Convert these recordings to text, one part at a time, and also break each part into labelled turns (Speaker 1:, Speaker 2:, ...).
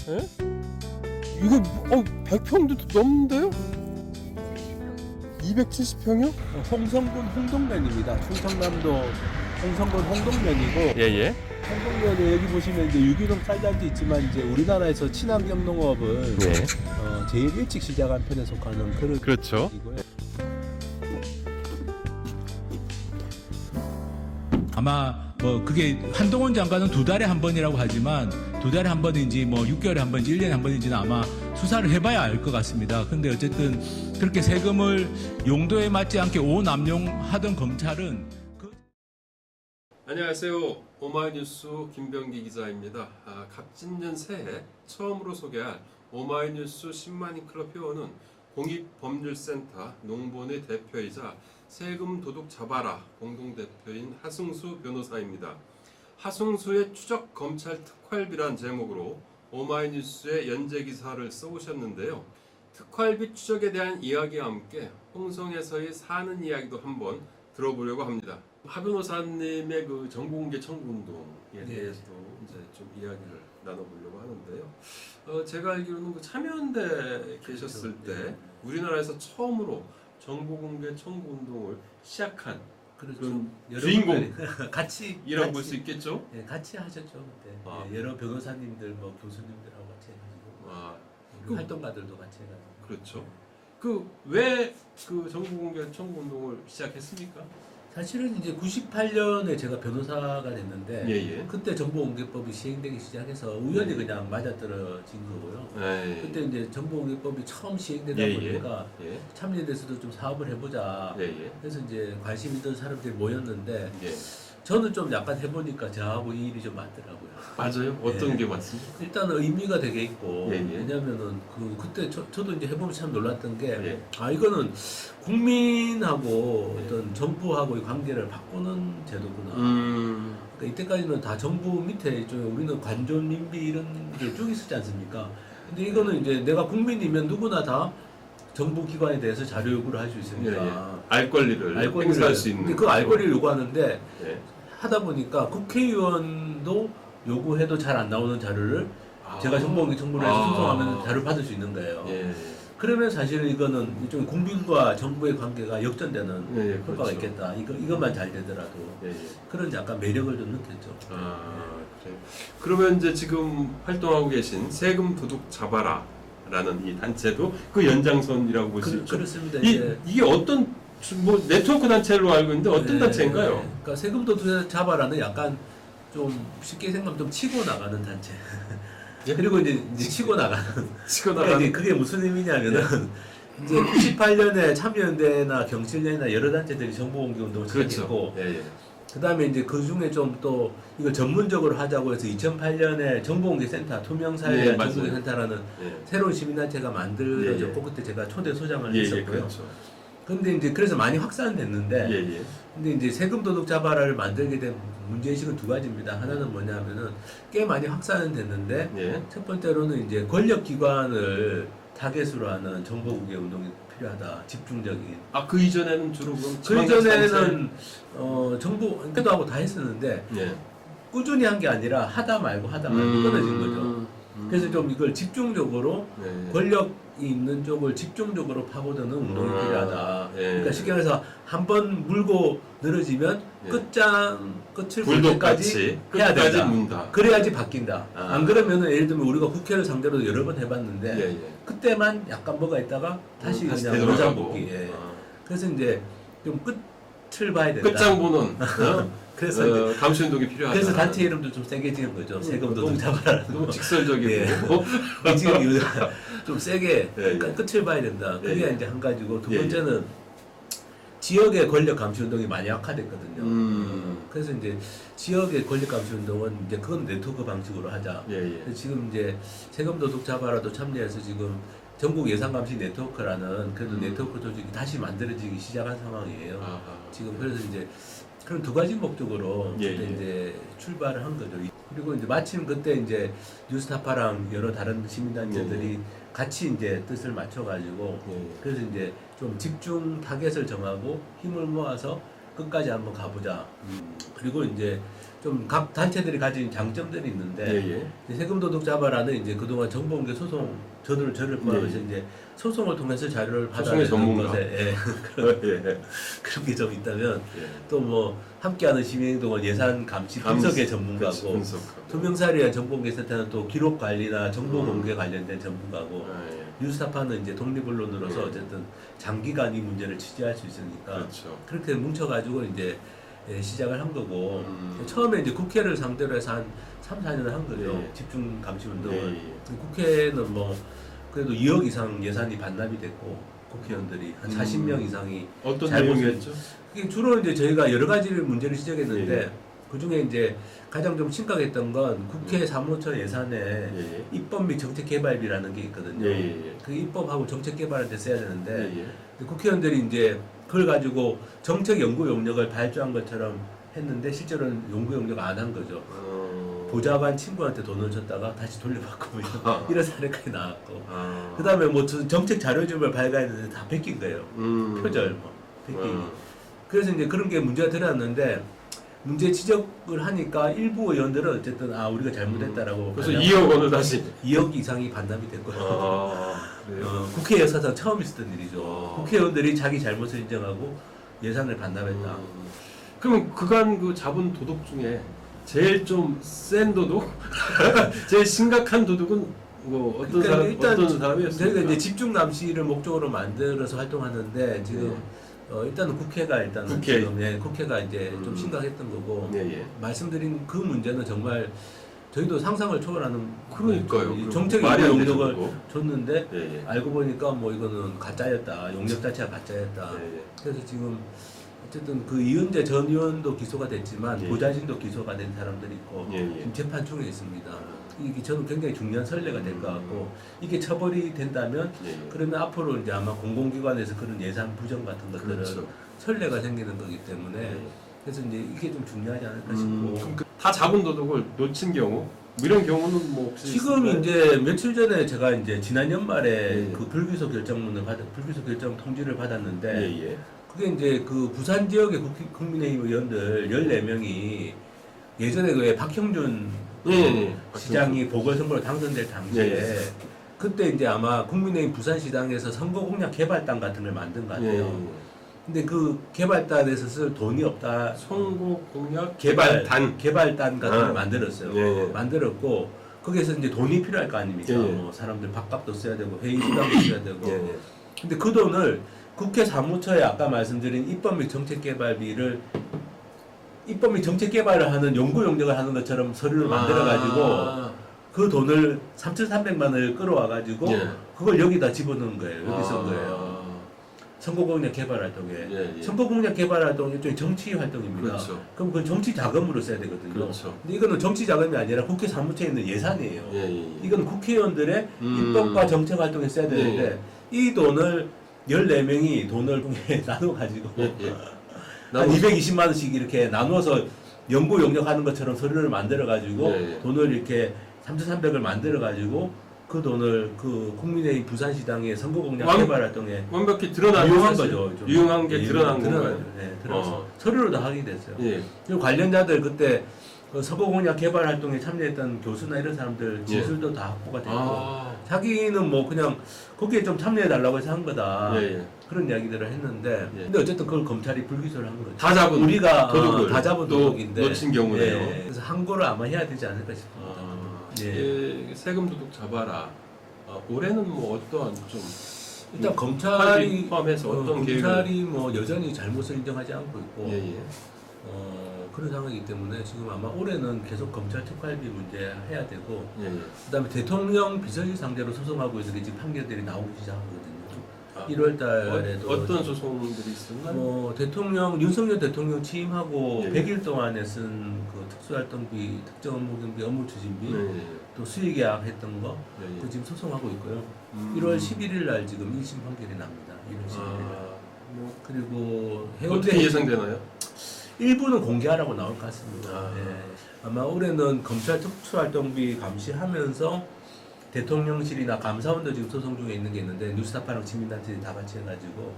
Speaker 1: 예? 이거 100평도 넘는데요? 270평이요?
Speaker 2: 홍성군 홍동면입니다. 충청남도 홍성군 홍동면이고
Speaker 1: 예예.
Speaker 2: 홍동면에 여기 보시면 이제 유기농 쌀단지 있지만 이제 우리나라에서 친환경 농업을
Speaker 1: 예.
Speaker 2: 제일 일찍 시작한 편에 속하는 그런
Speaker 1: 그렇죠.
Speaker 2: 이고요.
Speaker 3: 아마 뭐 그게 한동훈 장관은 2달에 한 번이라고 하지만 2달에 한 번인지 뭐 6개월에 한 번인지 1년에 한 번인지는 아마 수사를 해봐야 알 것 같습니다. 근데 어쨌든 그렇게 세금을 용도에 맞지 않게 오남용하던 검찰은
Speaker 1: 안녕하세요. 오마이뉴스 김병기 기자입니다. 갑진년 새해 처음으로 소개할 오마이뉴스 10만인 클럽 회원은 공익법률센터 농본의 대표이자 세금 도둑 잡아라 공동대표인 하승수 변호사입니다. 하승수의 추적 검찰 특활비란 제목으로 오마이뉴스에 연재 기사를 써오셨는데요. 특활비 추적에 대한 이야기와 함께 홍성에서의 사는 이야기도 한번 들어보려고 합니다. 하 변호사님의 그 정보공개 청구운동에 대해서도 이제 좀 이야기를 나눠보려고 하는데요. 제가 알기로는 그 참여연대 계셨을 때 우리나라에서 처음으로 정보공개 청구운동을 시작한 그런 주인공
Speaker 2: 같이
Speaker 1: 볼 수 있겠죠?
Speaker 2: 예, 같이 하셨죠 그때.
Speaker 1: 아.
Speaker 2: 예, 여러 변호사님들 뭐 교수님들하고 같이 해가지고
Speaker 1: 그-
Speaker 2: 활동가들도 같이 해가지고.
Speaker 1: 그렇죠. 그 왜 그 정보공개 청구운동을 시작했습니까?
Speaker 2: 사실은 이제 98년에 제가 변호사가 됐는데
Speaker 1: 예예.
Speaker 2: 그때 정보공개법이 시행되기 시작해서 우연히 그냥 맞아떨어진 거고요.
Speaker 1: 예.
Speaker 2: 그때 이제 정보공개법이 처음 시행되다
Speaker 1: 예, 예.
Speaker 2: 보니까
Speaker 1: 예.
Speaker 2: 참여연대에서도 좀 사업을 해보자.
Speaker 1: 예예.
Speaker 2: 그래서 이제 관심 있던 사람들이 모였는데
Speaker 1: 예.
Speaker 2: 저는 좀 약간 해보니까 저하고 이 일이 좀 맞더라고요.
Speaker 1: 맞아요. 어떤
Speaker 2: 예.
Speaker 1: 게 맞습니까?
Speaker 2: 일단 의미가 되게 있고
Speaker 1: 예, 예.
Speaker 2: 왜냐면은 그때 저도 이제 해보면 참 놀랐던 게
Speaker 1: 예.
Speaker 2: 이거는 국민하고
Speaker 1: 예.
Speaker 2: 어떤 정부하고의 관계를 바꾸는 제도구나. 그러니까 이때까지는 다 정부 밑에 이쪽에 우리는 관존 민비 이런 게 쭉 있었지 않습니까? 근데 이거는 이제 내가 국민이면 누구나 다 정부 기관에 대해서 자료 요구를 할 수 있으니까
Speaker 1: 예, 예. 알 권리를 행사할 수 있는.
Speaker 2: 근데 그 알 권리를 요구하는데
Speaker 1: 예.
Speaker 2: 하다 보니까 국회의원도 요구해도 잘 안 나오는 자료를 제가 정보공개 청구를 해서 신청하면 자료를 받을 수 있는 거예요.
Speaker 1: 예.
Speaker 2: 그러면 사실 이거는 일종의 국민과 정부의 관계가 역전되는
Speaker 1: 예, 예,
Speaker 2: 효과가
Speaker 1: 그렇죠.
Speaker 2: 있겠다. 이것만 잘 되더라도
Speaker 1: 예, 예.
Speaker 2: 그런 약간 매력을 좀 느꼈죠.
Speaker 1: 그래요. 그러면 이제 지금 활동하고 계신 세금 도둑 잡아라라는 이 단체도 그 연장선이라고 볼 수 있죠.
Speaker 2: 그렇습니다.
Speaker 1: 이게 어떤 뭐 네트워크 단체로 알고 있는데 어떤 단체인가요?
Speaker 2: 그러니까 세금도 잡아라는 약간 좀 쉽게 생각하면 좀 치고 나가는 단체.
Speaker 1: 예?
Speaker 2: 그리고 이제 치고 나가는.
Speaker 1: 치고
Speaker 2: 그러니까
Speaker 1: 나가는.
Speaker 2: 이제 그게 무슨 의미냐면은 이제 98년에 참여연대나 경실련이나 여러 단체들이 정보공개 운동을 시작했고,
Speaker 1: 예, 예.
Speaker 2: 그 다음에 이제 그 중에 좀 또 이걸 전문적으로 하자고 해서 2008년에 정보공개센터, 투명사회
Speaker 1: 예, 맞아요.
Speaker 2: 정보공개센터라는
Speaker 1: 예.
Speaker 2: 새로운 시민단체가 만들어졌고,
Speaker 1: 예, 예.
Speaker 2: 그때 제가 초대 소장을
Speaker 1: 예, 예,
Speaker 2: 했었고요.
Speaker 1: 그렇죠.
Speaker 2: 근데 이제 그래서 많이 확산됐는데,
Speaker 1: 예, 예.
Speaker 2: 근데 이제 세금 도둑 잡아라를 만들게 된 문제의식은 두 가지입니다. 하나는 뭐냐면은 꽤 많이 확산은 됐는데,
Speaker 1: 예.
Speaker 2: 첫 번째로는 이제 권력기관을 타겟으로 하는 정보공개 운동이 필요하다. 집중적인.
Speaker 1: 그 이전에는 주로 그럼
Speaker 2: 그
Speaker 1: 지방자치단체?
Speaker 2: 이전에는 정부 그도 하고 다 했었는데
Speaker 1: 예.
Speaker 2: 꾸준히 한 게 아니라 하다 말고 끊어진 거죠. 그래서 좀 이걸 집중적으로
Speaker 1: 네.
Speaker 2: 권력이 있는 쪽을 집중적으로 파고드는 운동이 필요하다.
Speaker 1: 예.
Speaker 2: 그러니까 쉽게 말해서 한 번 물고 늘어지면
Speaker 1: 예.
Speaker 2: 끝을 볼 때까지
Speaker 1: 불독같이
Speaker 2: 해야
Speaker 1: 끝까지
Speaker 2: 된다.
Speaker 1: 문다.
Speaker 2: 그래야지 바뀐다. 안 그러면은 예를 들면 우리가 국회를 상대로 여러 번 해봤는데
Speaker 1: 예, 예.
Speaker 2: 그때만 약간 뭐가 있다가 다시 그냥
Speaker 1: 되돌아가고.
Speaker 2: 노장복귀. 예. 그래서 이제 좀 끝을 봐야 된다.
Speaker 1: 끝장보는
Speaker 2: 그래서 이제
Speaker 1: 감시운동이 필요하다.
Speaker 2: 그래서 단체 이름도 좀 세게 지은 거죠. 세금 도둑 잡아라는
Speaker 1: 너무
Speaker 2: 거.
Speaker 1: 직설적이고.
Speaker 2: 예. 지금 이거 좀 세게
Speaker 1: 예, 예.
Speaker 2: 그러니까 끝을 봐야 된다. 그게
Speaker 1: 예, 예.
Speaker 2: 이제 한 가지고 두
Speaker 1: 예, 예.
Speaker 2: 번째는 지역의 권력 감시 운동이 많이 악화됐거든요. 그래서 이제 지역의 권력 감시 운동은 이제 그건 네트워크 방식으로 하자.
Speaker 1: 예, 예.
Speaker 2: 그래서 지금 이제 세금 도둑 잡아라도 참여해서 지금 전국 예산 감시 네트워크라는 그래도 네트워크 조직이 다시 만들어지기 시작한 상황이에요.
Speaker 1: 아하.
Speaker 2: 지금 그래서 이제 그런 두 가지 목적으로
Speaker 1: 예,
Speaker 2: 그때
Speaker 1: 예.
Speaker 2: 이제 출발을 한 거죠. 그리고 이제 마침 그때 이제 뉴스타파랑 여러 다른 시민단체들이 같이 이제 뜻을 맞춰가지고
Speaker 1: 예, 예.
Speaker 2: 그래서 이제 좀 집중 타겟을 정하고 힘을 모아서 끝까지 한번 가보자. 그리고 이제 좀 각 단체들이 가진 장점들이 있는데
Speaker 1: 예,
Speaker 2: 이제 세금 도둑 잡아라는 이제 그동안 정보공개 소송 저를 포함해서
Speaker 1: 예.
Speaker 2: 이제 소송을 통해서 자료를
Speaker 1: 소송의
Speaker 2: 받아내는
Speaker 1: 전문가.
Speaker 2: 것에
Speaker 1: 예.
Speaker 2: 그런 게 좀 있다면
Speaker 1: 예.
Speaker 2: 또 뭐 함께하는 시민행동은 예산 감시 분석의 전문가고
Speaker 1: 분석하고.
Speaker 2: 투명사리와 정보공개센터는 또 기록 관리나 정보 공개 관련된 전문가고
Speaker 1: 예.
Speaker 2: 뉴스타파는 이제 독립언론으로서
Speaker 1: 예.
Speaker 2: 어쨌든 장기간 이 문제를 취재할 수 있으니까
Speaker 1: 그렇죠.
Speaker 2: 그렇게 뭉쳐가지고 이제 시작을 한 거고 처음에 이제 국회를 상대로 해서 한 3, 4년을 한 거죠.
Speaker 1: 예.
Speaker 2: 집중 감시
Speaker 1: 예,
Speaker 2: 운동을.
Speaker 1: 예.
Speaker 2: 국회는 뭐 그래도 2억 이상 예산이 반납이 됐고 국회의원들이 한 40명 이상이
Speaker 1: 어떤
Speaker 2: 잘못을-
Speaker 1: 내용이었죠?
Speaker 2: 그게 주로 이제 저희가 여러 가지 문제를 지적했는데
Speaker 1: 예.
Speaker 2: 그 중에 이제 가장 좀 심각했던 건 국회 사무처 예산에
Speaker 1: 예.
Speaker 2: 입법 및 정책 개발비라는 게 있거든요.
Speaker 1: 예, 예.
Speaker 2: 그 입법하고 정책 개발할 때 써야 되는데
Speaker 1: 예, 예.
Speaker 2: 근데 국회의원들이 이제 그걸 가지고 정책 연구 용역을 발주한 것처럼 했는데 실제로는 연구 용역 안 한 거죠. 보좌관 친구한테 돈을 줬다가 다시 돌려받고 뭐 이런 사례까지 나왔고 그다음에 뭐 정책 자료집을 발간했는데 다 베낀 거예요. 표절 뭐 베끼기. 그래서 이제 그런 게 문제가 드러났는데 문제 지적을 하니까 일부 의원들은 어쨌든 우리가 잘못했다라고
Speaker 1: 그래서 2억 원을 다시
Speaker 2: 2억 이상이 반납이 됐고요.
Speaker 1: 그래요?
Speaker 2: 국회 역사상 처음 있었던 일이죠. 국회의원들이 자기 잘못을 인정하고 예산을 반납했다.
Speaker 1: 그러면 그간 그 잡은 도둑 중에 제일 좀 센 도둑? 제일 심각한 도둑은 뭐 어떤
Speaker 2: 그러니까
Speaker 1: 사람
Speaker 2: 일단
Speaker 1: 어떤 사람이었습니까?
Speaker 2: 저희가 이제 집중 감시를 목적으로 만들어서 활동하는데 지금 일단은 국회가
Speaker 1: 국회.
Speaker 2: 지금 국회가 이제 좀 심각했던 거고
Speaker 1: 예, 예.
Speaker 2: 말씀드린 그 문제는 정말 저희도 상상을 초월하는
Speaker 1: 그러니까요.
Speaker 2: 이 정책
Speaker 1: 말이 안 되죠,
Speaker 2: 용역을
Speaker 1: 그거.
Speaker 2: 줬는데
Speaker 1: 예, 예.
Speaker 2: 알고 보니까 뭐 이거는 가짜였다. 용역 자체가 가짜였다.
Speaker 1: 예, 예.
Speaker 2: 그래서 지금 어쨌든 그 이은재 전 의원도 기소가 됐지만
Speaker 1: 예.
Speaker 2: 보좌진도 기소가 된 사람들이 있고
Speaker 1: 예, 예.
Speaker 2: 지금 재판 중에 있습니다. 이게 저는 굉장히 중요한 선례가 될 것 같고 이게 처벌이 된다면
Speaker 1: 예, 예.
Speaker 2: 그러면 앞으로 이제 아마 공공기관에서 그런 예산 부정 같은 것들은
Speaker 1: 그렇죠.
Speaker 2: 선례가 생기는 거기 때문에
Speaker 1: 예.
Speaker 2: 그래서 이제 이게 좀 중요하지 않을까 싶고
Speaker 1: 그럼 다 잡은 도둑을 놓친 경우 뭐 이런 경우는 뭐 혹시
Speaker 2: 지금
Speaker 1: 있을까요?
Speaker 2: 이제 며칠 전에 제가 이제 지난 연말에
Speaker 1: 예, 예.
Speaker 2: 그 불기소 결정문을 불기소 결정 통지를 받았는데
Speaker 1: 예, 예.
Speaker 2: 그게 이제 그 부산 지역의 국민의힘 의원들 14명이 예전에 그 박형준
Speaker 1: 예.
Speaker 2: 시장이 보궐선거로 당선될 당시에
Speaker 1: 예, 예.
Speaker 2: 그때 이제 아마 국민의힘 부산시당에서 선거공약 개발단 같은 걸 만든 것 같아요.
Speaker 1: 예.
Speaker 2: 근데 그 개발단에서 쓸 돈이 없다.
Speaker 1: 선거 공약
Speaker 2: 개발단 같은
Speaker 1: 아.
Speaker 2: 걸 만들었어요.
Speaker 1: 예, 예.
Speaker 2: 만들었고 거기에서 이제 돈이 필요할 거 아닙니까?
Speaker 1: 예, 예.
Speaker 2: 뭐 사람들 밥값도 써야 되고 회의 수당도 써야 되고.
Speaker 1: 예, 예.
Speaker 2: 근데 그 돈을 국회 사무처에 아까 말씀드린 입법 및 정책 개발비를 입법 및 정책 개발을 하는 연구 용역을 하는 것처럼 서류를 만들어 가지고 그 돈을 3,300만 원을 끌어와 가지고
Speaker 1: 예.
Speaker 2: 그걸 여기다 집어넣은 거예요. 여기 쓴 거예요. 선거공약 개발 활동에.
Speaker 1: 예, 예.
Speaker 2: 선거공약 개발 활동이 일종의 정치 활동입니다.
Speaker 1: 그렇죠.
Speaker 2: 그럼 그건 정치 자금으로 써야 되거든요.
Speaker 1: 그렇죠.
Speaker 2: 근데 이거는 정치 자금이 아니라 국회 사무처에 있는 예산이에요.
Speaker 1: 예, 예, 예.
Speaker 2: 이건 국회의원들의 입법과 정책 활동에 써야 되는데
Speaker 1: 예.
Speaker 2: 이 돈을 14명이 돈을 나눠 가지고
Speaker 1: 예, 예.
Speaker 2: 한 220만 원씩 이렇게 나눠서 연구 용역하는 것처럼 서류를 만들어 가지고
Speaker 1: 예, 예.
Speaker 2: 돈을 이렇게 3,300을 만들어 가지고 그 돈을 그 국민의힘 부산시당의 선거공약
Speaker 1: 완-
Speaker 2: 개발 활동에
Speaker 1: 완벽히 드러난
Speaker 2: 유용한
Speaker 1: 사실.
Speaker 2: 거죠. 좀.
Speaker 1: 유용한 게
Speaker 2: 예,
Speaker 1: 드러난
Speaker 2: 드러나죠.
Speaker 1: 건가요?
Speaker 2: 네, 드러났어.
Speaker 1: 어.
Speaker 2: 서류로 다 확인됐어요.
Speaker 1: 예.
Speaker 2: 그리고 관련자들 그때 그 선거공약 개발 활동에 참여했던 교수나 이런 사람들 진술도 다 확보가 됐고
Speaker 1: 아.
Speaker 2: 자기는 뭐 그냥 거기에 좀 참여해 달라고 해서 한 거다.
Speaker 1: 예, 예.
Speaker 2: 그런 이야기들을 했는데
Speaker 1: 예.
Speaker 2: 근데 어쨌든 그걸 검찰이 불기소를 한 거죠.
Speaker 1: 다 잡은
Speaker 2: 우리가
Speaker 1: 도둑을
Speaker 2: 다 잡은
Speaker 1: 또
Speaker 2: 도둑인데
Speaker 1: 놓친 경우네요.
Speaker 2: 예, 그래서 항고를 아마 해야 되지 않을까 싶습니다. 예.
Speaker 1: 예, 세금 도둑 잡아라. 올해는 뭐 어떠한 좀
Speaker 2: 일단 검찰이
Speaker 1: 포함해서 어떤 계획을?
Speaker 2: 검찰이 뭐 여전히 잘못을 인정하지 않고 있고
Speaker 1: 예, 예.
Speaker 2: 그런 상황이기 때문에 지금 아마 올해는 계속 검찰 특활비 문제 해야 되고
Speaker 1: 예, 예.
Speaker 2: 그다음에 대통령 비서실 상대로 소송하고 있는 게 지금 판결들이 나오기 시작하거든요.
Speaker 1: 아,
Speaker 2: 1월 달에도
Speaker 1: 어떤 소송들이 있었나요?
Speaker 2: 뭐 대통령 윤석열 대통령 취임하고
Speaker 1: 예.
Speaker 2: 100일 동안에 쓴 그 특수활동비, 특정 업무 경비, 업무 추진비,
Speaker 1: 예,
Speaker 2: 또 수의계약 했던 거,
Speaker 1: 예, 예.
Speaker 2: 그 지금 소송하고 있고요.
Speaker 1: 음.
Speaker 2: 1월 11일 날 지금 1심 판결이 납니다. 1월 11일.
Speaker 1: 아, 뭐
Speaker 2: 그리고
Speaker 1: 어떻게 예상되나요?
Speaker 2: 일부는 공개하라고 나올 것 같습니다.
Speaker 1: 아.
Speaker 2: 예. 아마 올해는 검찰 특수활동비 감시하면서 대통령실이나 감사원도 지금 소송 중에 있는 게 있는데 뉴스타파랑 시민단체들이 다 같이 해가지고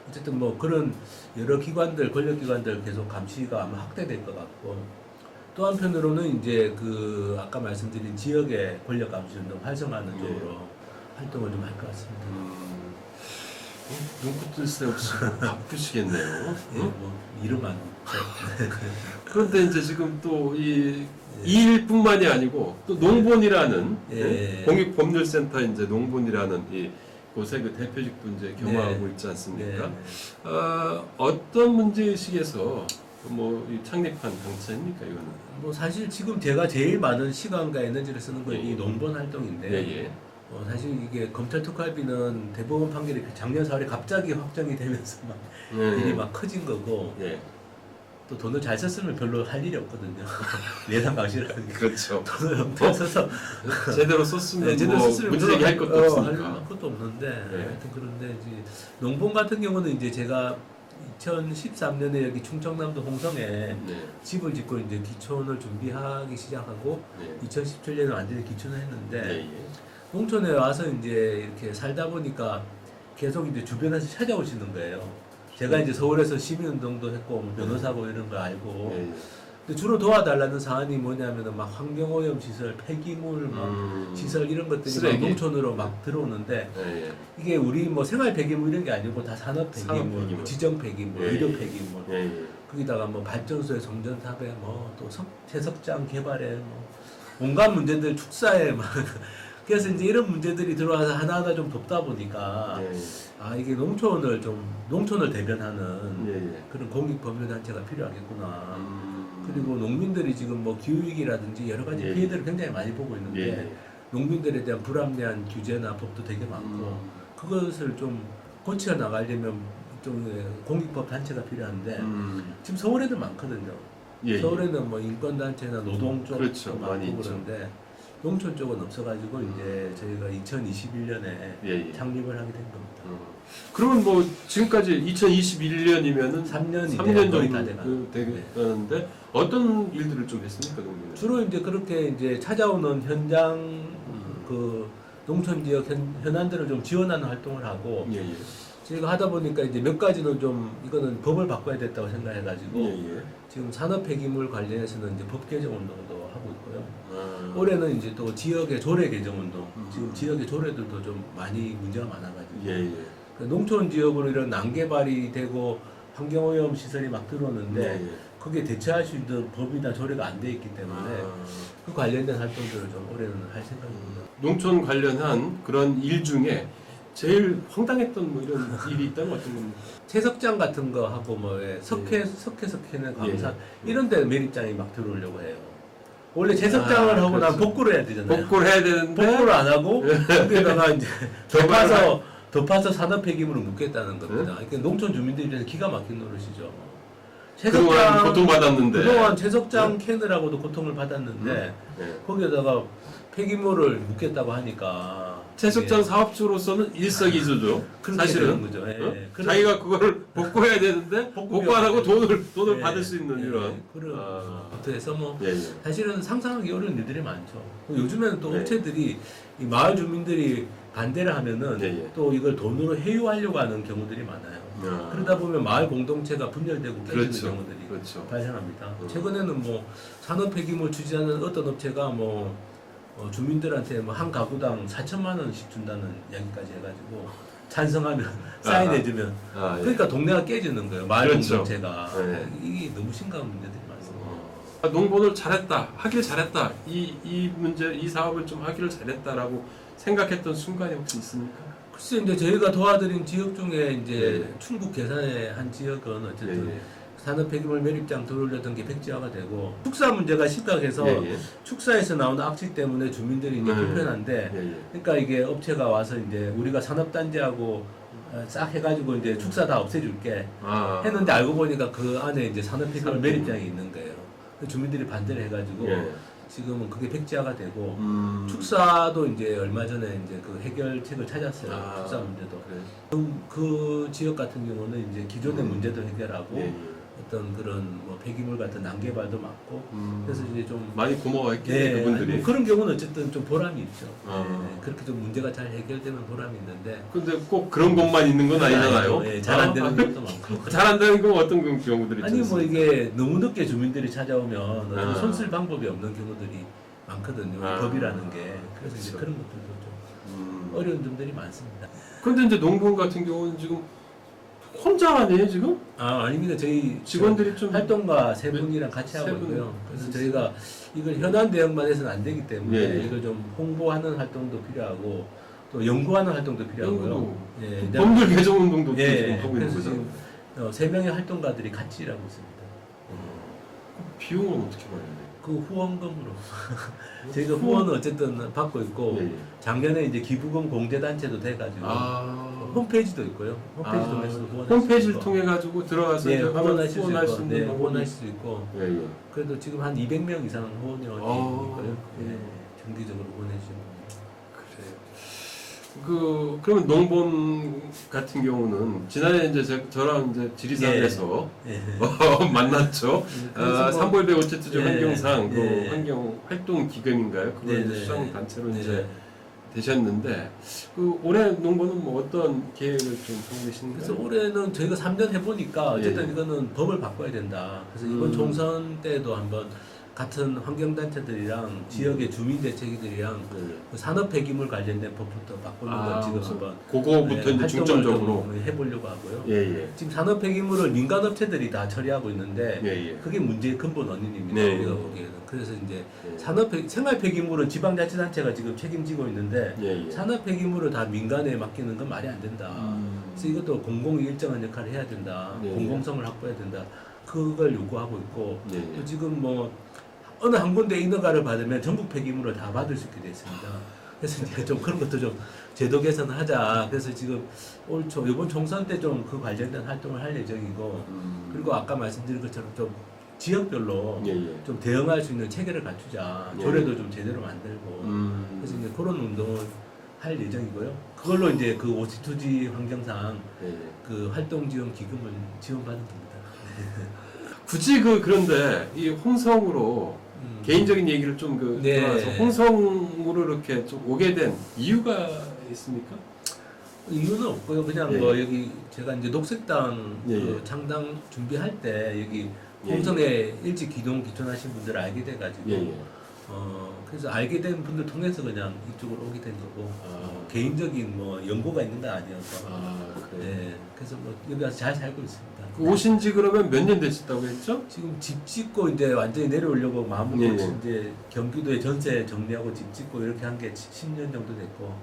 Speaker 2: 어쨌든 뭐 그런 여러 기관들, 권력기관들 계속 감시가 아마 확대될 것 같고, 또 한편으로는 이제 그 아까 말씀드린 지역의 권력 감시 운동 활성화하는
Speaker 1: 예.
Speaker 2: 쪽으로 활동을 좀 할 것 같습니다.
Speaker 1: 눈코 뜰 새 없이 바쁘시겠네요.
Speaker 2: 예, 뭐 이름만.
Speaker 1: 그런데 이제 지금 또 이 일뿐만이 아니고 또 농본이라는
Speaker 2: 예.
Speaker 1: 공익법률센터 이제 농본이라는 이 곳의 그 대표직도 이제 경험하고
Speaker 2: 네.
Speaker 1: 있지 않습니까?
Speaker 2: 네.
Speaker 1: 어떤 문제의식에서 뭐 이 창립한 단체입니까 이거는?
Speaker 2: 뭐 사실 지금 제가 제일 많은 시간과 에너지를 쓰는 건
Speaker 1: 예.
Speaker 2: 이 농본 활동인데,
Speaker 1: 예예.
Speaker 2: 사실 이게 검찰 특활비는 대법원 판결이 작년 4월에 갑자기 확정이 되면서 막
Speaker 1: 예.
Speaker 2: 일이 막 커진 거고,
Speaker 1: 예.
Speaker 2: 또 돈을 잘 썼으면 별로 할 일이 없거든요. 예산 방식을 하는 게.
Speaker 1: 그렇죠.
Speaker 2: 돈을 엄청 써서
Speaker 1: 제대로 썼으면
Speaker 2: 제대로
Speaker 1: 뭐
Speaker 2: 썼으면
Speaker 1: 문제제기 할 것도 없으니까.
Speaker 2: 할 것도 없는데,
Speaker 1: 네.
Speaker 2: 하여튼 그런데 이제 농본 같은 경우는 이제 제가 2013년에 여기 충청남도 홍성에
Speaker 1: 네.
Speaker 2: 집을 짓고 이제 기촌을 준비하기 시작하고,
Speaker 1: 네.
Speaker 2: 2017년에 완전히 기촌을 했는데,
Speaker 1: 예, 예.
Speaker 2: 농촌에 와서 이제 이렇게 살다 보니까 계속 이제 주변에서 찾아오시는 거예요. 제가 이제 서울에서 시민운동도 했고 뭐 변호사고 이런 거 알고,
Speaker 1: 예, 예.
Speaker 2: 근데 주로 도와달라는 사안이 뭐냐면은 막 환경오염 시설, 폐기물 막 시설 이런 것들이 막
Speaker 1: 쓰레기.
Speaker 2: 농촌으로 막 들어오는데,
Speaker 1: 예, 예.
Speaker 2: 이게 우리 뭐 생활 폐기물 이런 게 아니고 다 산업
Speaker 1: 산업
Speaker 2: 폐기물,
Speaker 1: 폐기물.
Speaker 2: 지정 폐기물,
Speaker 1: 예,
Speaker 2: 의료
Speaker 1: 예.
Speaker 2: 폐기물,
Speaker 1: 예, 예.
Speaker 2: 거기다가 뭐 발전소의 송전탑에 뭐 또 채석장 개발에 뭐 온갖 문제들, 축사에 막 그래서 이제 이런 문제들이 들어와서 하나하나 좀 돕다 보니까,
Speaker 1: 예,
Speaker 2: 아 이게 농촌을 대변하는
Speaker 1: 예, 예.
Speaker 2: 그런 공익법률단체가 필요하겠구나.
Speaker 1: 음.
Speaker 2: 그리고 농민들이 지금 뭐 기후위기라든지 여러 가지
Speaker 1: 예.
Speaker 2: 피해들을 굉장히 많이 보고 있는데,
Speaker 1: 예, 예.
Speaker 2: 농민들에 대한 불합리한 규제나 법도 되게 많고, 그것을 좀 고쳐 나가려면 좀 공익법 단체가 필요한데, 지금 서울에도 많거든요.
Speaker 1: 예, 예.
Speaker 2: 서울에는 뭐 인권단체나 노동 쪽도
Speaker 1: 그렇죠. 많이
Speaker 2: 많고
Speaker 1: 있죠.
Speaker 2: 그런데 농촌 쪽은 없어가지고 이제 저희가 2021년에
Speaker 1: 예, 예.
Speaker 2: 창립을 하게 된 겁니다.
Speaker 1: 그러면 뭐 지금까지 2021년이면은
Speaker 2: 3년
Speaker 1: 3년
Speaker 2: 거의 다
Speaker 1: 정도
Speaker 2: 돼가는.
Speaker 1: 되는데 어떤 일들을 좀 했습니까, 농민은?
Speaker 2: 주로 이제 그렇게 이제 찾아오는 현장 그 농촌 지역 현안들을 좀 지원하는 활동을 하고,
Speaker 1: 예, 예.
Speaker 2: 저희가 하다 보니까 이제 몇 가지는 좀 이거는 법을 바꿔야 됐다고 생각해가지고,
Speaker 1: 예, 예.
Speaker 2: 지금 산업 폐기물 관련해서는 이제 법 개정 운동도 하고 있고요.
Speaker 1: 아.
Speaker 2: 올해는 이제 또 지역의 조례 개정 운동, 지금 지역의 조례들도 좀 많이 문제가 많아가지고,
Speaker 1: 예, 예.
Speaker 2: 그 농촌 지역으로 이런 난개발이 되고 환경오염 시설이 막 들어오는데,
Speaker 1: 예, 예.
Speaker 2: 거기에 대처할 수 있는 법이나 조례가 안 돼 있기 때문에 그 관련된 활동들을 좀 올해는 할 생각입니다.
Speaker 1: 농촌 관련한 그런 일 중에 제일 황당했던 뭐 이런 일이 있다면 어떤 겁니까?
Speaker 2: 채석장 같은 거 하고 뭐 석회는 광산 이런 데 매립장이 막 들어오려고 해요. 원래 채석장을 하고 난
Speaker 1: 그렇죠.
Speaker 2: 복구를 해야 되잖아요.
Speaker 1: 복구를 해야 되는데
Speaker 2: 복구를 안 하고 거기다가 이제 덮어서 산업 폐기물을 묻겠다는 겁니다. 그러니까 농촌 주민들 입장에서 기가 막힌 노릇이죠.
Speaker 1: 그동안 고통받았는데
Speaker 2: 그동안 채석장 캐느라고도 고통을 받았는데
Speaker 1: 예.
Speaker 2: 거기에다가 폐기물을 묻겠다고 하니까
Speaker 1: 채석장
Speaker 2: 이게
Speaker 1: 사업주로서는 일석이조죠.
Speaker 2: 그렇게
Speaker 1: 사실은
Speaker 2: 되는 거죠. 예,
Speaker 1: 어?
Speaker 2: 그런-
Speaker 1: 자기가 그걸 복구해야 되는데 복구 안 하고 돈을
Speaker 2: 예,
Speaker 1: 받을 수 있는
Speaker 2: 예,
Speaker 1: 이런
Speaker 2: 그런
Speaker 1: 아.
Speaker 2: 것부터 해서 뭐
Speaker 1: 예, 예.
Speaker 2: 사실은 상상하기 어려운 일들이 많죠. 요즘에는 또
Speaker 1: 네.
Speaker 2: 업체들이 이 마을 주민들이 반대를 하면은
Speaker 1: 예, 예.
Speaker 2: 또 이걸 돈으로 해유하려고 하는 경우들이 많아요.
Speaker 1: 아.
Speaker 2: 그러다 보면 마을 공동체가 분열되고 깨지는
Speaker 1: 그렇죠.
Speaker 2: 경우들이
Speaker 1: 그렇죠.
Speaker 2: 발생합니다. 최근에는 뭐 산업 폐기물 추진하는 어떤 업체가 뭐 주민들한테 뭐 한 가구당 4천만 원씩 준다는 이야기까지 해가지고 찬성하면 사인해주면
Speaker 1: 아, 예.
Speaker 2: 그러니까 동네가 깨지는 거예요. 마을
Speaker 1: 그렇죠.
Speaker 2: 공동체가
Speaker 1: 네.
Speaker 2: 이게 너무 심각한 문제들이 많습니다.
Speaker 1: 농본을 잘했다, 하길 잘했다, 이 문제, 이 사업을 좀 하기를 잘했다라고 생각했던 순간이 혹시 있습니까?
Speaker 2: 글쎄 이제 저희가 도와드린 지역 중에 이제
Speaker 1: 네.
Speaker 2: 충북 계산의 한 지역은 어쨌든
Speaker 1: 예, 예.
Speaker 2: 산업 폐기물 매립장 들어올렸던 게 백지화가 되고 축사 문제가 심각해서
Speaker 1: 예, 예.
Speaker 2: 축사에서 나오는 악취 때문에 주민들이 이제 불편한데
Speaker 1: 예, 예.
Speaker 2: 그러니까 이게 업체가 와서 이제 우리가 산업단지하고 싹 해가지고 이제 축사 다 없애줄게
Speaker 1: 아.
Speaker 2: 했는데 알고 보니까 그 안에 이제 산업 폐기물
Speaker 1: 산업
Speaker 2: 매립장이 있는 거예요. 그 주민들이 반대를 해가지고
Speaker 1: 예.
Speaker 2: 지금은 그게 백지화가 되고
Speaker 1: 축사
Speaker 2: 축사도 이제 얼마 전에 이제 그 해결책을 찾았어요. 축사 문제도.
Speaker 1: 그래.
Speaker 2: 그 지역 같은 경우는 이제 기존의 문제도 해결하고
Speaker 1: 예, 예.
Speaker 2: 어떤 그런 뭐 폐기물 같은 난개발도 막고 그래서 이제 좀
Speaker 1: 많이 고마워했겠네요,
Speaker 2: 네,
Speaker 1: 그분들이.
Speaker 2: 뭐 그런 경우는 어쨌든 좀 보람이 있죠.
Speaker 1: 아.
Speaker 2: 네, 그렇게 좀 문제가 잘 해결되면 보람이 있는데
Speaker 1: 근데 꼭 그런 것만 있는 건 아니잖아요.
Speaker 2: 예, 잘 안 되는 것도 많고.
Speaker 1: 잘 안 되는 건 어떤 경우들이
Speaker 2: 아니 뭐
Speaker 1: 있습니까?
Speaker 2: 이게 너무 늦게 주민들이 찾아오면 어떤
Speaker 1: 아.
Speaker 2: 손쓸 방법이 없는 경우들이 많거든요.
Speaker 1: 아.
Speaker 2: 법이라는 게. 그래서 이제
Speaker 1: 그렇죠.
Speaker 2: 그런 것들도 좀 어려운 점들이 많습니다.
Speaker 1: 그런데 이제 농분 같은 경우는 지금 혼자 하네요, 지금?
Speaker 2: 아닙니다. 저희
Speaker 1: 직원들이 좀
Speaker 2: 활동가 세 분이랑 같이
Speaker 1: 세
Speaker 2: 하고
Speaker 1: 분.
Speaker 2: 있고요. 그래서 저희가 이걸 현안 대응만 해서는 안 되기 때문에
Speaker 1: 예, 예.
Speaker 2: 이걸 좀 홍보하는 활동도 필요하고 또 연구하는 활동도 필요하고요.
Speaker 1: 연구도,
Speaker 2: 예,
Speaker 1: 또 법률 개정 운동도
Speaker 2: 예,
Speaker 1: 지금 하고 있는
Speaker 2: 그래서
Speaker 1: 거잖아요.
Speaker 2: 지금 3명의 활동가들이 같이 일하고 있습니다.
Speaker 1: 비용은 어떻게 받아야 돼요?
Speaker 2: 그 후원금으로 저희가 후원은 어쨌든 받고 있고
Speaker 1: 예, 예.
Speaker 2: 작년에 이제 기부금 공제단체도 돼가지고 홈페이지도 있고요. 홈페이지 통해서 후원할
Speaker 1: 홈페이지를
Speaker 2: 수 있고.
Speaker 1: 통해 가지고 들어가서
Speaker 2: 네,
Speaker 1: 이제
Speaker 2: 후원하실 수
Speaker 1: 후원할 수
Speaker 2: 있고,
Speaker 1: 있는
Speaker 2: 네,
Speaker 1: 방법이-
Speaker 2: 후원할 수 있고.
Speaker 1: 예, 예.
Speaker 2: 그래도 지금 한 200명 이상 후원이 있고요.
Speaker 1: 예.
Speaker 2: 네, 정기적으로 후원해주시는 분들.
Speaker 1: 그래요. 그러면 농본 같은 경우는 지난해 이제 저랑 이제 지리산에서
Speaker 2: 예.
Speaker 1: 만났죠.
Speaker 2: 그래서 뭐-
Speaker 1: 삼벌배 오체투족
Speaker 2: 예.
Speaker 1: 환경상 그
Speaker 2: 예.
Speaker 1: 환경 활동 기금인가요? 그걸
Speaker 2: 네,
Speaker 1: 이제
Speaker 2: 네.
Speaker 1: 수상 단체로
Speaker 2: 네.
Speaker 1: 이제 되셨는데 그 올해 농본은 뭐 어떤 계획을 좀 하고 계신가요?
Speaker 2: 그래서 올해는 저희가 3년 해보니까 어쨌든
Speaker 1: 예.
Speaker 2: 이거는 법을 바꿔야 된다. 그래서 이번 총선 때도 한번 같은 환경단체들이랑 지역의 주민대책위들이랑 그 산업 폐기물 관련된 법부터 바꾸는 걸 지금 한번
Speaker 1: 그거부터 이제
Speaker 2: 활동을
Speaker 1: 중점적으로
Speaker 2: 좀 해보려고 하고요.
Speaker 1: 예예
Speaker 2: 지금 산업 폐기물을 민간업체들이 다 처리하고 있는데
Speaker 1: 예예
Speaker 2: 그게 문제의 근본 원인입니다.
Speaker 1: 네.
Speaker 2: 우리가 보기에는. 그래서 이제 생활 폐기물은 지방자치단체가 지금 책임지고 있는데
Speaker 1: 예예
Speaker 2: 산업 폐기물을 다 민간에 맡기는 건 말이 안 된다. 그래서 이것도 공공이 일정한 역할을 해야 된다.
Speaker 1: 네.
Speaker 2: 공공성을 확보해야 된다. 그걸 요구하고 있고
Speaker 1: 예.
Speaker 2: 또 지금 뭐 어느 한 군데 인허가를 받으면 전국 폐기물을 다 받을 수 있게 돼 있습니다. 그래서 이제 좀 그런 것도 좀 제도 개선을 하자. 그래서 지금 이번 총선 때 좀 그 관련된 활동을 할 예정이고 그리고 아까 말씀드린 것처럼 좀 지역별로
Speaker 1: 예예
Speaker 2: 좀 대응할 수 있는 체계를 갖추자.
Speaker 1: 예.
Speaker 2: 조례도 좀 제대로 만들고 그래서 이제 그런 운동을 할 예정이고요. 그걸로 이제 그 오치투지 환경상
Speaker 1: 예.
Speaker 2: 그 활동 지원 기금을 지원받는 겁니다.
Speaker 1: 굳이 그런데 이 홍성으로 개인적인 얘기를 좀
Speaker 2: 네.
Speaker 1: 들어와서 홍성으로 이렇게 좀 오게 된 이유가 있습니까?
Speaker 2: 이유는 없고요. 그냥
Speaker 1: 예.
Speaker 2: 뭐 여기 제가 이제 녹색당
Speaker 1: 예,
Speaker 2: 그
Speaker 1: 예.
Speaker 2: 창당 준비할 때 여기
Speaker 1: 예,
Speaker 2: 홍성에 일찍 기촌하신 분들을 알게 돼가지고
Speaker 1: 예예
Speaker 2: 그래서 알게 된 분들 통해서 그냥 이쪽으로 오게 된 거고 개인적인 뭐 연고가 있는 건 아니어서
Speaker 1: 그래요.
Speaker 2: 네, 그래서 뭐 여기 와서 잘 살고 있습니다.
Speaker 1: 그 오신 지 그러면 몇 년 되셨다고 했죠?
Speaker 2: 지금 집 짓고 이제 완전히 내려오려고 마음을
Speaker 1: 예,
Speaker 2: 먹고
Speaker 1: 예.
Speaker 2: 이제 경기도에 전세 정리하고 집 짓고 이렇게 한 게 10년 정도 됐고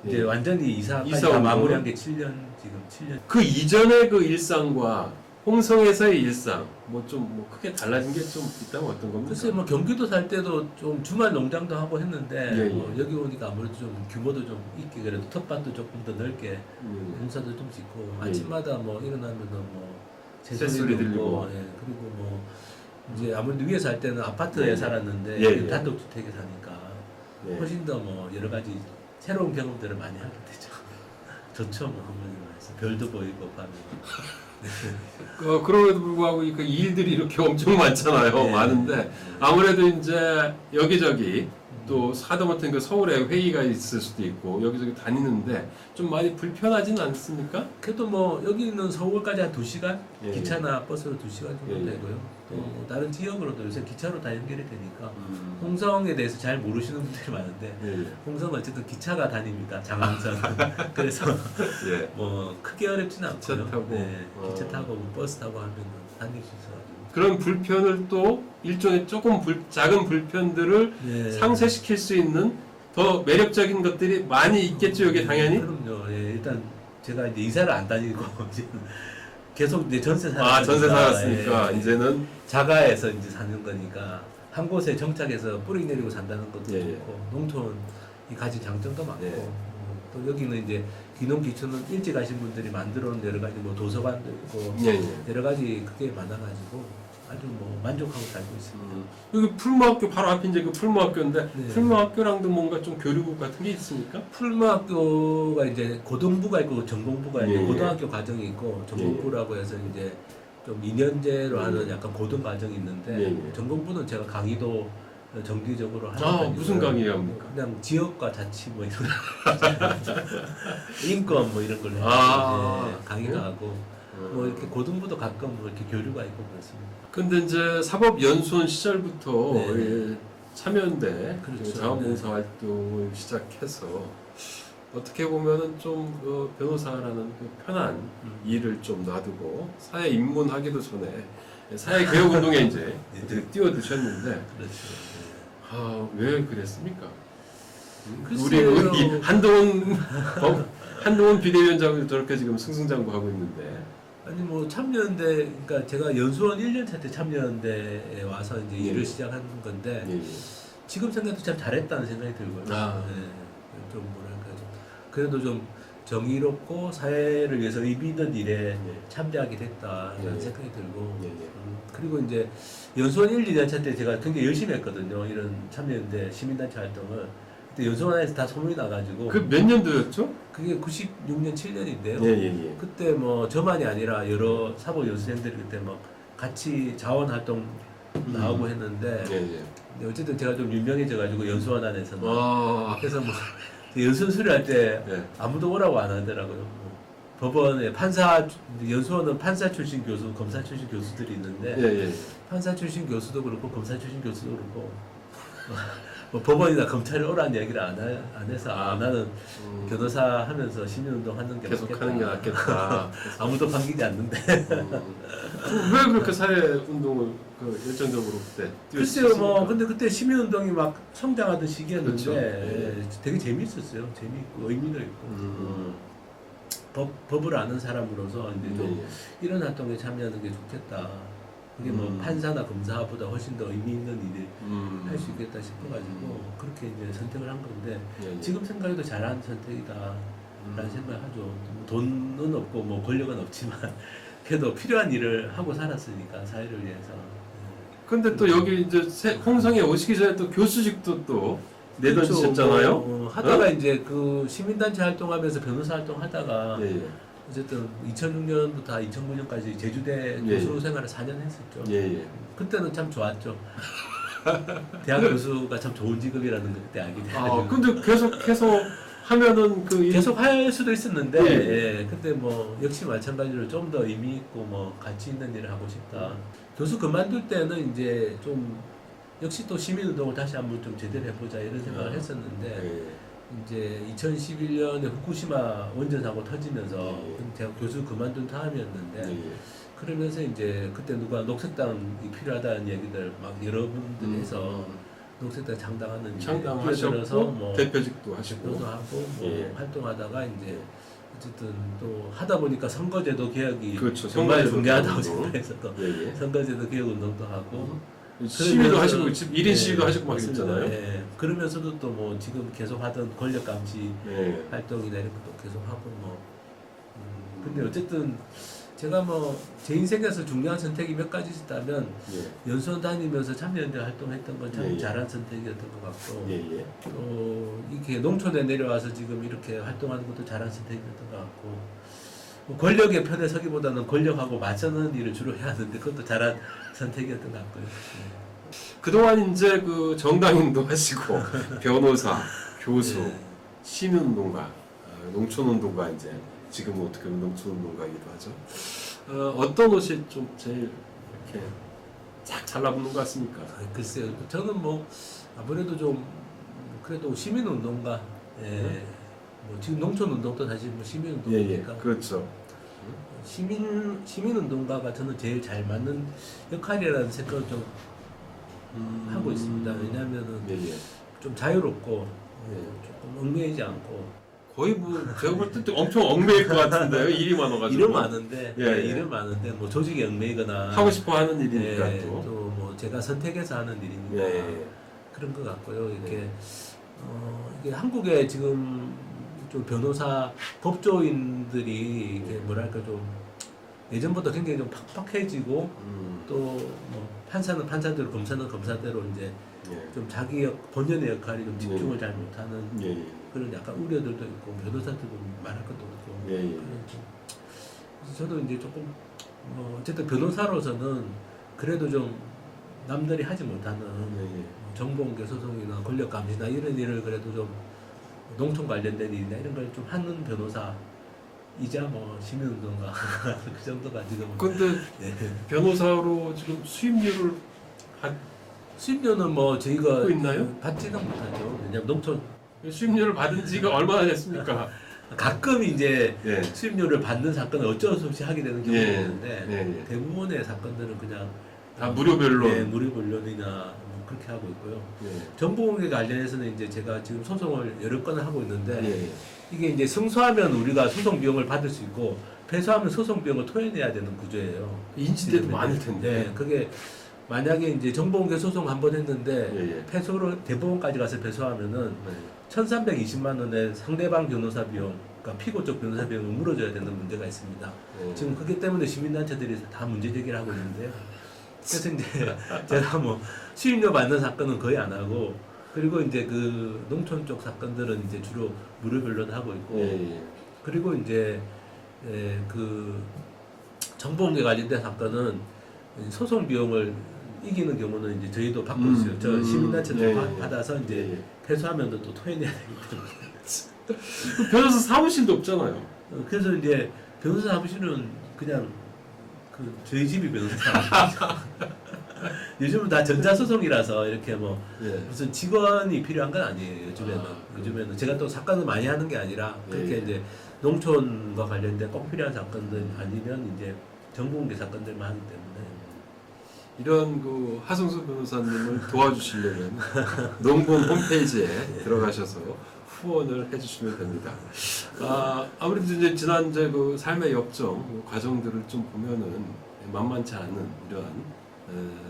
Speaker 2: 이제
Speaker 1: 예.
Speaker 2: 완전히 이사까지
Speaker 1: 이사
Speaker 2: 다
Speaker 1: 온
Speaker 2: 마무리한
Speaker 1: 거는?
Speaker 2: 게 7년 지금 7년.
Speaker 1: 그 이전의 그 일상과 홍성에서의 일상 뭐 좀 크게 달라진 게 좀 있다면 어떤 겁니까?
Speaker 2: 글쎄 뭐 경기도 살 때도 좀 주말 농장도 하고 했는데
Speaker 1: 예, 예.
Speaker 2: 뭐 여기 오니까 아무래도 좀 규모도 좀 있게 그래도 텃밭도 조금 더 넓게 농사도 좀 짓고
Speaker 1: 예.
Speaker 2: 아침마다 뭐 일어나면은 뭐
Speaker 1: 새소리
Speaker 2: 새소리
Speaker 1: 들리고.
Speaker 2: 들리고 그리고 뭐 이제 아무래도 위에 살 때는 아파트에
Speaker 1: 예.
Speaker 2: 살았는데
Speaker 1: 예, 예.
Speaker 2: 단독주택에 사니까
Speaker 1: 예.
Speaker 2: 훨씬 더 뭐 여러 가지 새로운 경험들을 많이 하게 되죠. 좋죠 뭐 한번 해서 별도 보이고 밤에.
Speaker 1: 그럼에도 불구하고 그 일들이 이렇게 엄청 많잖아요.
Speaker 2: 네.
Speaker 1: 많은데 아무래도 이제 여기저기 또 하다못해 그 서울에 회의가 있을 수도 있고 여기저기 다니는데 좀 많이 불편하진 않습니까?
Speaker 2: 그래도 뭐 여기는 서울까지 한 2시간
Speaker 1: 예,
Speaker 2: 기차나 버스로 2시간 정도
Speaker 1: 예, 예.
Speaker 2: 되고요. 또
Speaker 1: 예.
Speaker 2: 뭐 다른 지역으로도 요새 기차로 다 연결이 되니까
Speaker 1: 음.
Speaker 2: 홍성에 대해서 잘 모르시는 분들이 많은데
Speaker 1: 예,
Speaker 2: 홍성은 어쨌든 기차가 다닙니다. 장항선. 그래서
Speaker 1: 예.
Speaker 2: 뭐 크게 어렵지는 않고요.
Speaker 1: 기차 타고.
Speaker 2: 네, 기차 타고 뭐 버스 타고 하면 다닐 수 있어가지고.
Speaker 1: 그런 불편을 또 일종의 조금 작은 불편들을
Speaker 2: 네.
Speaker 1: 상쇄시킬 수 있는 더 매력적인 것들이 많이 있겠죠, 여기 당연히.
Speaker 2: 그럼요. 예, 일단 제가 이제 이사를 안 다니고 이제 계속 이제 전세 살았으니까.
Speaker 1: 아, 전세 살았으니까
Speaker 2: 예,
Speaker 1: 이제는
Speaker 2: 자가에서 이제 사는 거니까 한 곳에 정착해서 뿌리 내리고 산다는 것도
Speaker 1: 예, 예.
Speaker 2: 좋고 농촌이 가진 장점도 많고
Speaker 1: 예.
Speaker 2: 또 여기는 이제 귀농 기촌은 일찍 가신 분들이 만들어 놓은 여러 가지 뭐 도서관도 있고
Speaker 1: 예, 예.
Speaker 2: 여러 가지 그게 많아가지고 아주 뭐 만족하고 살고 있습니다.
Speaker 1: 여기 풀무학교 바로 앞에 이제 그 풀무학교인데
Speaker 2: 네.
Speaker 1: 풀무학교랑도 뭔가 좀 교류국 같은 게 있습니까?
Speaker 2: 풀무학교가 이제 고등부가 있고 전공부가 있고
Speaker 1: 예, 예.
Speaker 2: 고등학교 과정이 있고 전공부라고 해서 이제 좀 2년제로 하는 약간 고등 과정이 있는데
Speaker 1: 예, 예.
Speaker 2: 전공부는 제가 강의도 정기적으로 하는
Speaker 1: 아,
Speaker 2: 편이고요.
Speaker 1: 무슨 강의 합니까?
Speaker 2: 그냥 지역과 자치 뭐 이런 인권 뭐 이런 걸 해요.
Speaker 1: 아,
Speaker 2: 예, 강의도
Speaker 1: 그래요?
Speaker 2: 하고 뭐 이렇게 고등부도 가끔 뭐 이렇게 교류가 있고 그렇습니다.
Speaker 1: 근데 이제 사법연수원 시절부터
Speaker 2: 네.
Speaker 1: 예, 참여연대
Speaker 2: 그렇죠.
Speaker 1: 자원봉사 활동을 시작해서 어떻게 보면은 좀 변호사라는 그 편한 일을 좀 놔두고 사회 입문하기도 전에 사회 개혁 운동에 이제
Speaker 2: 네.
Speaker 1: 뛰어드셨는데
Speaker 2: 그렇죠.
Speaker 1: 왜 그랬습니까?
Speaker 2: 글쎄요.
Speaker 1: 우리 한동훈 비대위원장도 저렇게 지금 승승장구하고 있는데.
Speaker 2: 아니 뭐 참여연대 그러니까 제가 연수원 1년차 때 참여연대에 와서 이제
Speaker 1: 예.
Speaker 2: 일을 시작한 건데
Speaker 1: 예, 예.
Speaker 2: 지금 생각도 참 잘했다는 생각이 들고요.
Speaker 1: 아.
Speaker 2: 네, 좀 뭐랄까 좀 그래도 좀 정의롭고 사회를 위해서 의미 있는 일에
Speaker 1: 예.
Speaker 2: 참여하게 됐다는
Speaker 1: 예.
Speaker 2: 생각이 들고
Speaker 1: 예, 예.
Speaker 2: 그리고 이제 연수원 1, 2년차 때 제가 굉장히 열심히 했거든요. 이런 참여연대 시민단체 활동을 그때 연수원에서 다 소문이 나가지고
Speaker 1: 그 몇 년도였죠?
Speaker 2: 그게 96년 7년인데요.
Speaker 1: 예, 예, 예.
Speaker 2: 그때 뭐 저만이 아니라 여러 사법 연수생들이 그때 막 같이 자원 활동 나오고 했는데
Speaker 1: 예, 예.
Speaker 2: 근데 어쨌든 제가 좀 유명해져가지고 연수원 안에서는 그래서 뭐 연수원 수료할 때
Speaker 1: 예.
Speaker 2: 아무도 오라고 안 하더라고요. 뭐 법원에 연수원은 판사 출신 교수, 검사 출신 교수들이 있는데
Speaker 1: 예, 예.
Speaker 2: 판사 출신 교수도 그렇고 검사 출신 교수도 그렇고 뭐 법원이나 검찰이 오라는 얘기를 안 해서 나는 변호사 하면서 시민운동 하는 게
Speaker 1: 계속
Speaker 2: 낫겠다.
Speaker 1: 하는 게 낫겠다.
Speaker 2: 아무도 반기지 않는데.
Speaker 1: 왜 그렇게 사회 운동을 열정적으로 그때
Speaker 2: 글쎄요, 뭐
Speaker 1: 뛰었습니까?
Speaker 2: 근데 그때 시민운동이 막 성장하던 시기였는데
Speaker 1: 그렇죠. 예.
Speaker 2: 되게 재밌었어요. 재밌고 의미도 있고 법을 아는 사람으로서 이제 좀
Speaker 1: 예,
Speaker 2: 이런 활동에 참여하는 게 좋겠다. 그게 뭐 판사나 검사보다 훨씬 더 의미 있는 일을 할 수 있겠다 싶어가지고 그렇게 이제 선택을 한 건데
Speaker 1: 예, 예.
Speaker 2: 지금 생각해도 잘한 선택이다라는 생각을 하죠. 뭐 돈은 없고 뭐 권력은 없지만 그래도 필요한 일을 하고 살았으니까 사회를 위해서.
Speaker 1: 근데 또 여기 이제 홍성에 오시기 전에 또 교수직도 또 내던지셨잖아요.
Speaker 2: 그렇죠. 뭐, 하다가 이제 그 시민단체 활동하면서 변호사 활동하다가
Speaker 1: 예, 예.
Speaker 2: 어쨌든 2006년부터 2009년까지 제주대
Speaker 1: 예,
Speaker 2: 교수 생활을 4년 했었죠.
Speaker 1: 예, 예.
Speaker 2: 그때는 참 좋았죠. 대학 교수가 참 좋은 직업이라는 걸 그때 알게 돼가지고.
Speaker 1: 근데 계속해서 하면은
Speaker 2: 계속 할 수도 있었는데,
Speaker 1: 예.
Speaker 2: 근데 뭐 역시 마찬가지로 좀 더 의미 있고 뭐 가치 있는 일을 하고 싶다. 교수 그만둘 때는 이제 좀 역시 또 시민운동을 다시 한번 좀 제대로 해보자 이런 생각을 했었는데.
Speaker 1: 예.
Speaker 2: 이제 2011년에 후쿠시마 원전 사고 터지면서
Speaker 1: 예.
Speaker 2: 제가 교수 그만둔 다음이었는데
Speaker 1: 예, 예.
Speaker 2: 그러면서 이제 그때 누가 녹색당이 필요하다는 얘기들 막 여러분들이 해서 녹색당 장당하는
Speaker 1: 창당하셨고
Speaker 2: 뭐
Speaker 1: 대표직도 하시고
Speaker 2: 대표도 하고 뭐
Speaker 1: 예.
Speaker 2: 활동하다가 이제 어쨌든 또 하다 보니까 선거제도 개혁이
Speaker 1: 그렇죠.
Speaker 2: 정말
Speaker 1: 선거제도
Speaker 2: 중요하다고
Speaker 1: 개혁도.
Speaker 2: 생각해서 또
Speaker 1: 예, 예.
Speaker 2: 선거제도 개혁 운동도 하고
Speaker 1: 시위도
Speaker 2: 그러면서-
Speaker 1: 하시고 1인 시위도
Speaker 2: 예,
Speaker 1: 하시고 막
Speaker 2: 맞습니다.
Speaker 1: 했잖아요.
Speaker 2: 예. 그러면서도 또 뭐 지금 계속 하던 권력 감시
Speaker 1: 예.
Speaker 2: 활동이나 이런 것도 계속 하고 뭐 근데 어쨌든 제가 뭐 제 인생에서 중요한 선택이 몇 가지 있다면
Speaker 1: 예.
Speaker 2: 연수원 다니면서 참여연대 활동했던 건 참
Speaker 1: 예, 예.
Speaker 2: 잘한 선택이었던 것 같고
Speaker 1: 예, 예.
Speaker 2: 또 이렇게 농촌에 내려와서 지금 이렇게 활동하는 것도 잘한 선택이었던 것 같고 뭐 권력의 편에 서기보다는 권력하고 맞서는 일을 주로 해야 하는데 그것도 잘한 선택이었던 것 같고요.
Speaker 1: 그동안 이제 그 정당인도 하시고 변호사, 교수,
Speaker 2: 예.
Speaker 1: 시민운동가, 농촌운동가 이제 지금은 어떻게 보면 농촌운동가이기도 하죠. 어떤 옷이 좀 제일 이렇게 쫙 잘라붙는 것 같습니까?
Speaker 2: 글쎄요. 저는 뭐 아무래도 좀 그래도 시민운동가
Speaker 1: 네.
Speaker 2: 뭐 지금 농촌운동도 사실 뭐
Speaker 1: 예, 예.
Speaker 2: 시민운동이니까
Speaker 1: 그렇죠.
Speaker 2: 시민운동가가 저는 제일 잘 맞는 역할이라는 생각을 좀 하고 있습니다. 왜냐하면은
Speaker 1: 예, 예.
Speaker 2: 좀 자유롭고
Speaker 1: 예.
Speaker 2: 조금 얽매이지 않고
Speaker 1: 거의 뭐 제가 볼 때 엄청 얽매일 것 같은데요. 일이 많아가지고.
Speaker 2: 일은 많은데
Speaker 1: 예, 예.
Speaker 2: 일은 많은데 뭐 조직에 얽매이거나
Speaker 1: 하고 싶어 하는 일이니까
Speaker 2: 예,
Speaker 1: 또.
Speaker 2: 또 뭐 제가 선택해서 하는 일이니까
Speaker 1: 예, 예.
Speaker 2: 그런 것 같고요. 이렇게
Speaker 1: 네.
Speaker 2: 이게 한국에 지금 좀 변호사 법조인들이 이게 뭐랄까 좀 예전보다 굉장히 좀 팍팍해지고 또 뭐 판사는 판사대로 검사는 검사대로 이제
Speaker 1: 예.
Speaker 2: 좀 자기 본연의 역할이 좀 집중을
Speaker 1: 네.
Speaker 2: 잘 못하는
Speaker 1: 예, 예.
Speaker 2: 그런 약간 우려들도 있고 변호사들도 말할 것도 없고
Speaker 1: 예, 예.
Speaker 2: 그래서 저도 이제 조금 어쨌든 변호사로서는 그래도 좀 남들이 하지 못하는
Speaker 1: 예, 예.
Speaker 2: 정보공개 소송이나 권력 감시나 이런 일을 그래도 좀 농촌 관련된 일이나 이런 걸 좀 하는 변호사이자 뭐 시민운동가 그 정도가 지금.
Speaker 1: 근데
Speaker 2: 네.
Speaker 1: 변호사로 지금 수입료를
Speaker 2: 수입료는 뭐 저희가
Speaker 1: 받고 있나요?
Speaker 2: 받지는 못하죠. 왜냐면 농촌
Speaker 1: 수입료를 받은 지가 얼마나 됐습니까?
Speaker 2: 가끔 이제
Speaker 1: 예.
Speaker 2: 수입료를 받는 사건은 어쩔 수 없이 하게 되는 경우가
Speaker 1: 예.
Speaker 2: 있는데
Speaker 1: 예, 예.
Speaker 2: 대부분의 사건들은 그냥
Speaker 1: 다 무료 변론.
Speaker 2: 네, 무료 변론이나 뭐 그렇게 하고 있고요.
Speaker 1: 예.
Speaker 2: 정보공개 관련해서는 이제 제가 지금 소송을 여러 건을 하고 있는데
Speaker 1: 예, 예.
Speaker 2: 이게 이제 승소하면 우리가 소송 비용을 받을 수 있고 패소하면 소송 비용을 토해내야 되는 구조예요.
Speaker 1: 인지대도
Speaker 2: 지금
Speaker 1: 많을 텐데.
Speaker 2: 네, 그게 만약에 이제 정보공개 소송 한 번 했는데
Speaker 1: 예, 예.
Speaker 2: 패소를 대법원까지 가서 패소하면은
Speaker 1: 네.
Speaker 2: 1,320만 원의 상대방 변호사 비용, 그러니까 피고 쪽 변호사 비용을 물어줘야 되는 문제가 있습니다.
Speaker 1: 예.
Speaker 2: 지금 그게 때문에 시민단체들이 다 문제 제기를 하고 있는데요. 그래서 이제 제가 뭐 수임료 받는 사건은 거의 안 하고 그리고 이제 그 농촌 쪽 사건들은 이제 주로 무료 변론을 하고 있고
Speaker 1: 예, 예.
Speaker 2: 그리고 이제 그 정보공개 관련된 사건은 소송 비용을 이기는 경우는 이제 저희도 받고 있어요. 저 시민단체도
Speaker 1: 예, 예.
Speaker 2: 받아서 이제
Speaker 1: 예, 예.
Speaker 2: 패소하면 또 토해내야 되기 때문에.
Speaker 1: 그 변호사 사무실도 없잖아요.
Speaker 2: 그래서 이제 변호사 사무실은 그냥 그 저희 집이 변호사 사무실이죠. 요즘은 다 전자소송이라서 이렇게 뭐
Speaker 1: 예.
Speaker 2: 무슨 직원이 필요한 건 아니에요. 요즘에는. 요즘에는 제가 또 사건을 많이 하는 게 아니라 그렇게
Speaker 1: 예.
Speaker 2: 이제 농촌과 관련된 꼭 필요한 사건들 아니면 이제 정보공개 사건들만 하기 때문에.
Speaker 1: 이런 그 하승수 변호사님을 도와주시려면 농본 홈페이지에 들어가셔서 후원을 해주시면 됩니다. 아무래도 이제 지난 그 삶의 역정 그 과정들을 좀 보면은 만만치 않은 이러한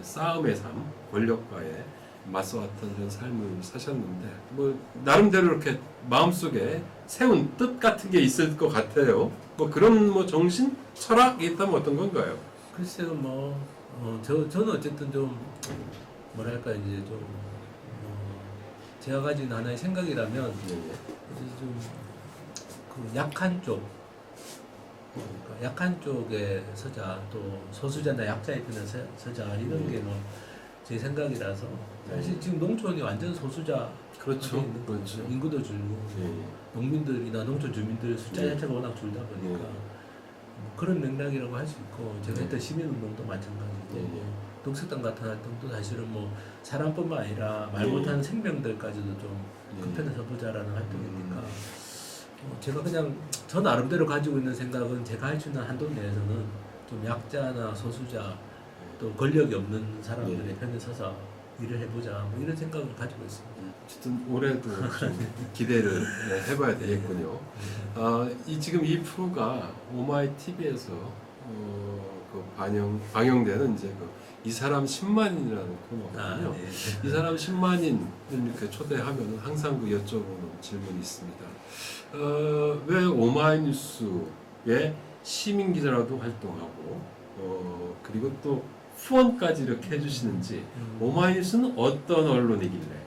Speaker 1: 싸움의 삶, 권력과의 맞서왔던 이런 삶을 사셨는데 뭐 나름대로 이렇게 마음속에 세운 뜻 같은 게 있을 것 같아요. 뭐 그런 뭐 정신, 철학이 있다면 어떤 건가요?
Speaker 2: 글쎄요, 저는 어쨌든 좀, 뭐랄까, 이제 좀, 제가 가진 하나의 생각이라면,
Speaker 1: 예, 예.
Speaker 2: 이제 좀, 그 약한 쪽, 그러니까 약한 쪽에 서자, 또 소수자나 약자의 편에 서자, 이런 게 뭐, 제 생각이라서, 사실 지금 농촌이 완전 소수자,
Speaker 1: 그렇죠. 그렇죠.
Speaker 2: 인구도 줄고,
Speaker 1: 예,
Speaker 2: 농민들이나 농촌 주민들 숫자
Speaker 1: 예.
Speaker 2: 자체가 워낙 줄다 보니까,
Speaker 1: 예.
Speaker 2: 뭐 그런 맥락이라고 할 수 있고 제가
Speaker 1: 네.
Speaker 2: 했던 시민운동도 마찬가지고
Speaker 1: 예, 예.
Speaker 2: 뭐 녹색당 같은 활동도 사실은 뭐 사람뿐만 아니라 말
Speaker 1: 예.
Speaker 2: 못하는 생명들까지도 좀
Speaker 1: 예.
Speaker 2: 그 편에 서보자라는 활동이니까 제가 그냥 저 나름대로 가지고 있는 생각은 제가 할 수 있는 한도 내에서는 좀 약자나 소수자 또 권력이 없는 사람들의
Speaker 1: 예.
Speaker 2: 편에 서서 일을 해보자 뭐 이런 생각을 가지고 있습니다.
Speaker 1: 어쨌든 올해도 좀 기대를 해봐야 되겠군요. 지금 이 프로가 오마이 TV에서 그 방영되는 이제 이 사람 10만인이라는 코너거든요.
Speaker 2: 네.
Speaker 1: 이 사람 10만인을 이렇게 초대하면 항상 그 여쭤보는 질문이 있습니다. 왜 오마이뉴스의 시민 기자라도 활동하고 그리고 또 후원까지 이렇게 해주시는지 오마이뉴스는 어떤 언론이길래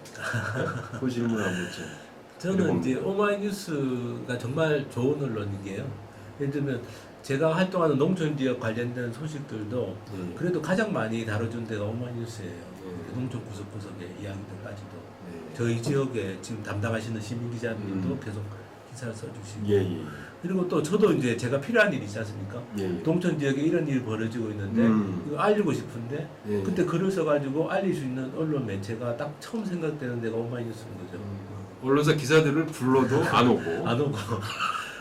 Speaker 1: 그 질문 한번 좀.
Speaker 2: 저는 이제 오마이뉴스가 정말 좋은 언론이게요. 예를 들면 제가 활동하는 농촌 지역 관련된 소식들도
Speaker 1: 예.
Speaker 2: 그래도 가장 많이 다뤄준 데가 오마이뉴스예요.
Speaker 1: 예.
Speaker 2: 농촌 구석구석의 이야기들까지도
Speaker 1: 예.
Speaker 2: 저희 지역에 지금 담당하시는 시민 기자님도
Speaker 1: 음.
Speaker 2: 계속 기사를 써주시고
Speaker 1: 예, 예.
Speaker 2: 그리고 또 저도 이제 제가 필요한 일이 있지 않습니까?
Speaker 1: 예, 예.
Speaker 2: 농촌 지역에 이런 일이 벌어지고 있는데 이거 알리고 싶은데
Speaker 1: 예.
Speaker 2: 그때 글을 써가지고 알릴 수 있는 언론 매체가 딱 처음 생각되는 데가 오마이뉴스인 거죠.
Speaker 1: 언론사 기사들을 불러도 안 오고.
Speaker 2: 안 오고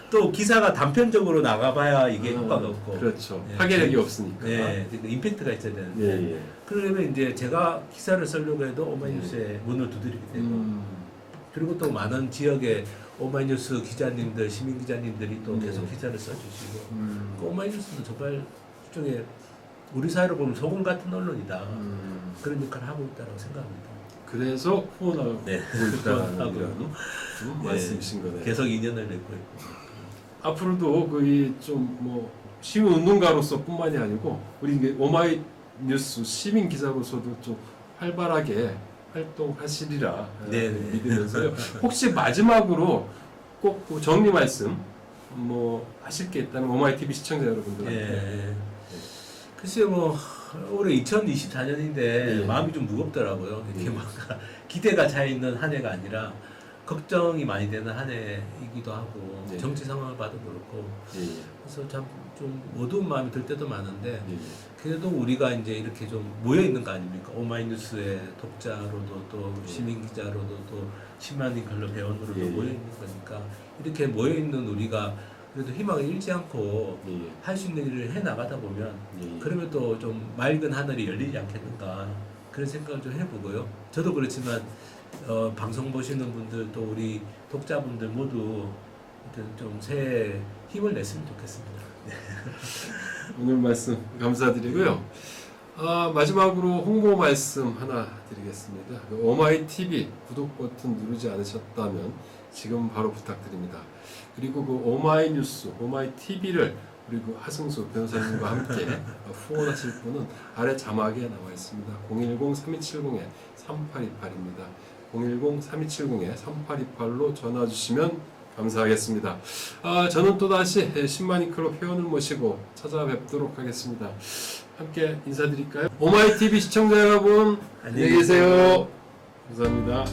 Speaker 2: 또 기사가 단편적으로 나가봐야 이게 효과가 없고
Speaker 1: 그렇죠.
Speaker 2: 예.
Speaker 1: 파괴력이 없으니까.
Speaker 2: 네, 임팩트가 있어야 되는데
Speaker 1: 예, 예.
Speaker 2: 그러면 이제 제가 기사를 쓰려고 해도 오마이뉴스에 문을 두드리게 되고 그리고 또 많은 지역의 오마이뉴스 기자님들, 시민 기자님들이 또 계속 기사를 써주시고 그 오마이뉴스는 정말 일종의 우리 사회로 보면 소금 같은 언론이다. 그런 역할을 하고 있다고 생각합니다.
Speaker 1: 그래서 후원하고
Speaker 2: 네.
Speaker 1: 있다는
Speaker 2: 후원하고
Speaker 1: 이런
Speaker 2: 있고.
Speaker 1: 말씀이신 거네요.
Speaker 2: 계속 인연을 맺고 있고.
Speaker 1: 앞으로도 그좀뭐 시민 운동가로서뿐만이 아니고 우리 이게 오마이뉴스 시민 기자로서도 좀 활발하게 활동하시리라
Speaker 2: 네, 네.
Speaker 1: 믿으면서요. 혹시 마지막으로 꼭그 정리 말씀 뭐 하실 게 있다면 오마이 TV 시청자 여러분들한테
Speaker 2: 예. 글쎄요, 뭐 올해 2024년인데
Speaker 1: 예.
Speaker 2: 마음이 좀 무겁더라고요. 이렇게
Speaker 1: 예.
Speaker 2: 뭔가 기대가 차 있는 한 해가 아니라 걱정이 많이 되는 한 해이기도 하고
Speaker 1: 예.
Speaker 2: 정치 상황을 봐도 그렇고
Speaker 1: 예,
Speaker 2: 그래서 참 좀 어두운 마음이 들 때도 많은데
Speaker 1: 예,
Speaker 2: 그래도 우리가 이제 이렇게 좀 모여 있는 거 아닙니까? 오마이뉴스의 독자로도 또 시민 기자로도 또 10만인 클럽 회원으로도
Speaker 1: 예.
Speaker 2: 모여 있는 거니까 이렇게 모여 있는 우리가 그래도 희망을 잃지 않고
Speaker 1: 예,
Speaker 2: 할 수 있는 일을 해 나가다 보면
Speaker 1: 예.
Speaker 2: 그러면 또 좀 맑은 하늘이 열리지 않겠는가 그런 생각을 좀 해보고요. 저도 그렇지만 방송 보시는 분들 또 우리 독자분들 모두 좀 새해 힘을 냈으면 좋겠습니다.
Speaker 1: 오늘 말씀 감사드리고요. 마지막으로 홍보 말씀 하나 드리겠습니다. 오마이 TV 구독 버튼 누르지 않으셨다면 지금 바로 부탁드립니다. 그리고 그 오마이 뉴스, 오마이 TV를 그리고 하승수 변호사님과 함께 후원하실 분은 아래 자막에 나와 있습니다. 010-3270-3828입니다. 010-3270-3828로 전화 주시면 감사하겠습니다. 저는 또다시 10만인 클럽 회원을 모시고 찾아뵙도록 하겠습니다. 함께 인사드릴까요? 오마이TV 시청자 여러분 안녕히 계세요. 감사합니다.